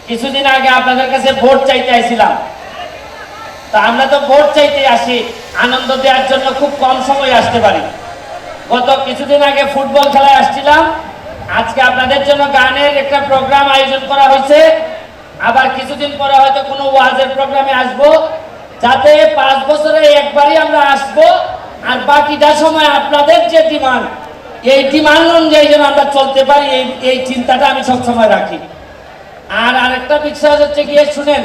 কিছুদিন আগে আপনাদের কাছে ভোট চাইতে আইছিলাম। তা আমরা তো ভোট চাইতে আসি, আনন্দ দেওয়ার জন্য খুব কম সময় আসতে পারি। গত কিছুদিন আগে ফুটবল খেলায় আসছিলাম, আজকে আপনাদের জন্য গানের একটা প্রোগ্রাম আয়োজন করা হয়েছে। আবার কিছুদিন পরে হয়তো কোনো ওয়াজের প্রোগ্রামে আসব, যাতে 5 বছরে একবারই আমরা আসব। আর বাকিটা সময় আপনাদের যে ডিমান্ড, এই ডিমান্ড অনুযায়ী যেন আমরা চলতে পারি, এই চিন্তাটা আমি সবসময় রাখি। আর আরেকটা বিশ্বাস হচ্ছে গিয়ে শুনেন,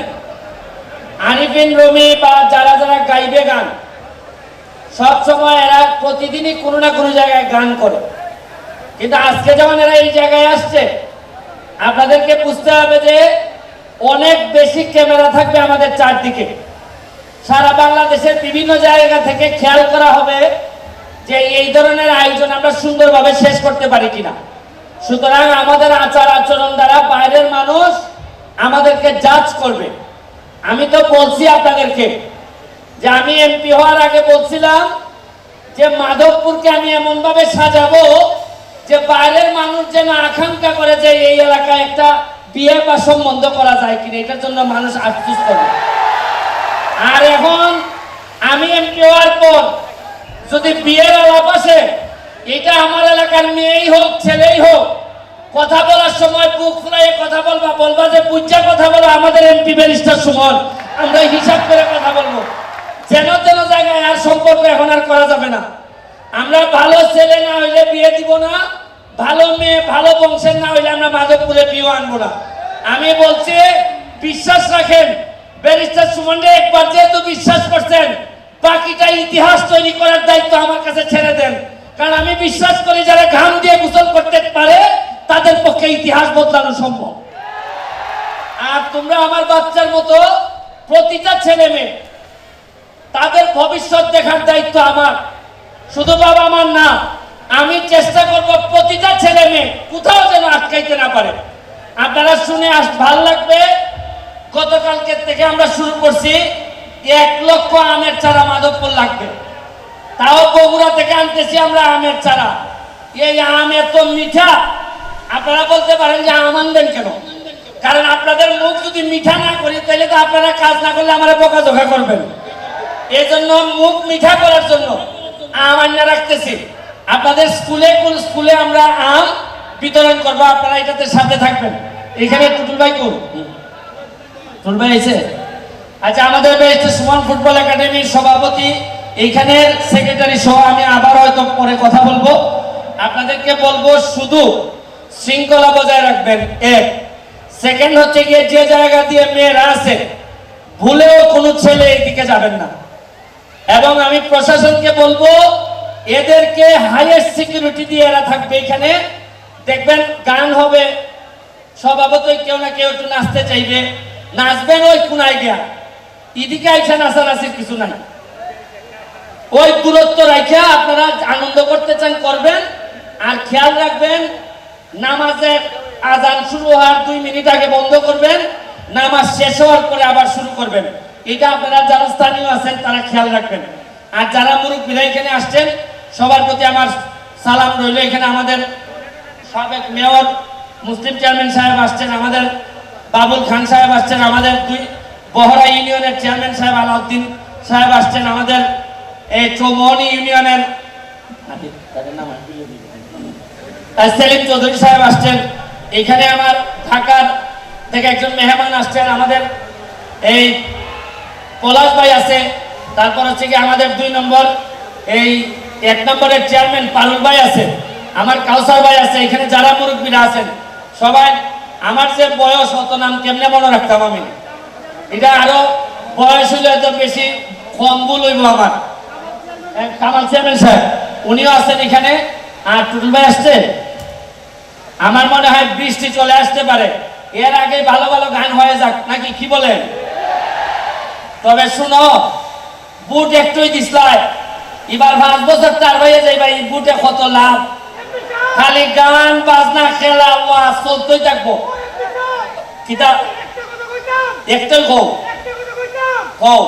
আরিফিন রুমি বা যারা যারা গাইবে গান, সব সময় এরা প্রতিদিনই কোনো না কোনো জায়গায় গান করে। কিন্তু আজকে যখন এরা এই জায়গায় আসছে, আপনাদেরকে বুঝতে হবে যে অনেক বেশি ক্যামেরা থাকবে আমাদের চারদিকে। সারা বাংলাদেশের বিভিন্ন জায়গা থেকে খেয়াল করা হবে যে এই ধরনের আয়োজন আমরা সুন্দরভাবে শেষ করতে পারি কিনা। সুতরাং আমাদের আচার আচরণ দ্বারা বাইরের মানুষ আমাদেরকে জাজ করবে। আমি তো বলছি আপনাদেরকে যে আমি এমপি হওয়ার আগে বলছিলাম যে মাধবপুরকে আমি এমন ভাবে সাজাবো যে বাইরের মানুষ যেন আকাঙ্ক্ষা করে যে এই এলাকায় একটা বিয়ে বা সম্বন্ধ করা যায় কিনা, এটার জন্য মানুষ আফসোস করবে। আর এখন আমি এমপি হওয়ার পর যদি বিয়ের আলাপ আসে, এটা আমার এলাকার মেয়েই হোক ছেলেই হোক, কথা বলার সময় বুক ফুলাইয়ে কথা বলবা যে বুঝা কথা বলো, আমাদের এমপি ব্যারিস্টার সুমন, আমরা হিসাব করে কথা বলবো। যেন তেন জায়গায় আর সম্পর্ক এখন আর করা যাবে না। আমরা ভালো ছেলে না হইলে বিয়ে দিব না, ভালো মেয়ে ভালো বংশের না হইলে আমরা মাধবপুরে বিয়ে আনবো না। আমি বলছি বিশ্বাস রাখেন, ব্যারিস্টার সুমনকে একবার যেহেতু বিশ্বাস করছেন, বাকিটা ইতিহাস তৈরি করার দায়িত্ব আমার কাছে ছেড়ে দেন। কারণ আমি বিশ্বাস করি যারা ঘাম দিয়ে গোসল করতে পারে তাদের পক্ষে ইতিহাস বদলানো সম্ভব। আর তোমরা আমার বাচ্চার মতো প্রতিটা ছেলে মেয়ে, তাদের ভবিষ্যৎ দেখার দায়িত্ব আমার, শুধু বাবা আমার না। আমি চেষ্টা করব প্রতিটা ছেলে মেয়ে কোথাও যেন আটকাইতে না পারে। আপনারা শুনে ভালো লাগবে, গতকালকে থেকে আমরা শুরু করছি 1 লক্ষ আমের চারা মাধবপুর লাগবে। তাও বগুড়া থেকে আনতেছি আমরা আমের চারা। এই আম এত মিঠা, আপনারা বলতে পারেন যে আম আনবেন কেন? কারণ আপনাদের মুখ যদি মিঠা না করি তাহলে তো আপনারা কাজ না করলে আমরা বকাঝকা করবেন। এই জন্য মুখ মিঠা করার জন্য আম আনিয়ে রাখতেছি। আপনাদের স্কুলে আমরা আম বিতরণ করবো, আপনারা এটাতে সাথে থাকবেন। এখানে টুটুল ভাই কোন? টুটুল ভাই এসে? আচ্ছা, আমাদের সুমন ফুটবল একাডেমির সভাপতি, এইখানের সেক্রেটারি সহ আমি আবার হয়তো পরে কথা বলবো। আপনাদেরকে বলবো শুধু শৃঙ্খলা বজায় রাখবেন। 1 সেকেন্ড হচ্ছে গিয়ে যে জায়গা দিয়ে মেয়েরা আছে, ভুলেও কোনো ছেলে এইদিকে যাবেন না। এবং আমি প্রশাসনকে বলবো এদেরকে হাইয়েস্ট সিকিউরিটি দিয়ে এরা থাকবে। এখানে দেখবেন গান হবে, স্বভাবতই কেউ না কেউ একটু নাচতে চাইবে, নাচবেন ওই কোনায় গিয়া, এদিকে আইসা নাচানাচির কিছু নাই। ওই দূরত্ব রাখা আপনারা আনন্দ করতে চান করবেন। আর খেয়াল রাখবেন, নামাজের আজান শুরু হওয়ার 2 মিনিট আগে বন্ধ করবেন, নামাজ শেষ হওয়ার পরে আবার শুরু করবেন। এটা আপনারা যারা স্থানীয় আছেন তারা খেয়াল রাখবেন। আর যারা মুরব্বীরা এখানে আসছেন, সবার প্রতি আমার সালাম রইল। এখানে আমাদের সাবেক মেয়র মুসলিম চেয়ারম্যান সাহেব আসছেন, আমাদের বাবুল খান সাহেব আসছেন, আমাদের 2 বহরা ইউনিয়নের চেয়ারম্যান সাহেব আলাউদ্দিন সাহেব আসছেন, আমাদের এই চৌমহনী ইউনিয়নের সেলিম চৌধুরী সাহেব আসছেন। এখানে আমার ঢাকার থেকে একজন মেহমান আসছেন, আমাদের এই পলাশ ভাই আছে। তারপর হচ্ছে কি আমাদের 2 নম্বর এই 1 নম্বরের চেয়ারম্যান পারুল ভাই আছে, আমার কাউসার ভাই আছে। এখানে যারা মুরব্বীরা আছেন সবাই, আমার যে বয়স অত নাম কেমনে মনে রাখতাম আমি, এটা আরো বয়স হইলে হয়তো বেশি কম ভুল হইব আমার। কামাল চেয়ারম্যান সাহেব উনিও আছেন এখানে। আর টুটুল ভাই আসছে, আমার মনে হয় বৃষ্টি চলে আসতে পারে, এর আগে ভালো ভালো গান হয়ে যাক নাকি, কি বলেন? তবে শুনো, বুট একটুই দিসলাই, এবার 5 বছর তার হয়ে যাই ভাই, বুটে কত লাভ, খালি গান বাজনা খেলা ওয়াজ চলতেই থাকবো। কিতা একটাই কও কও।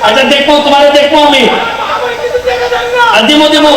আচ্ছা দেখবো, তোমারে দেখবো আমি। আর দিমু দিমু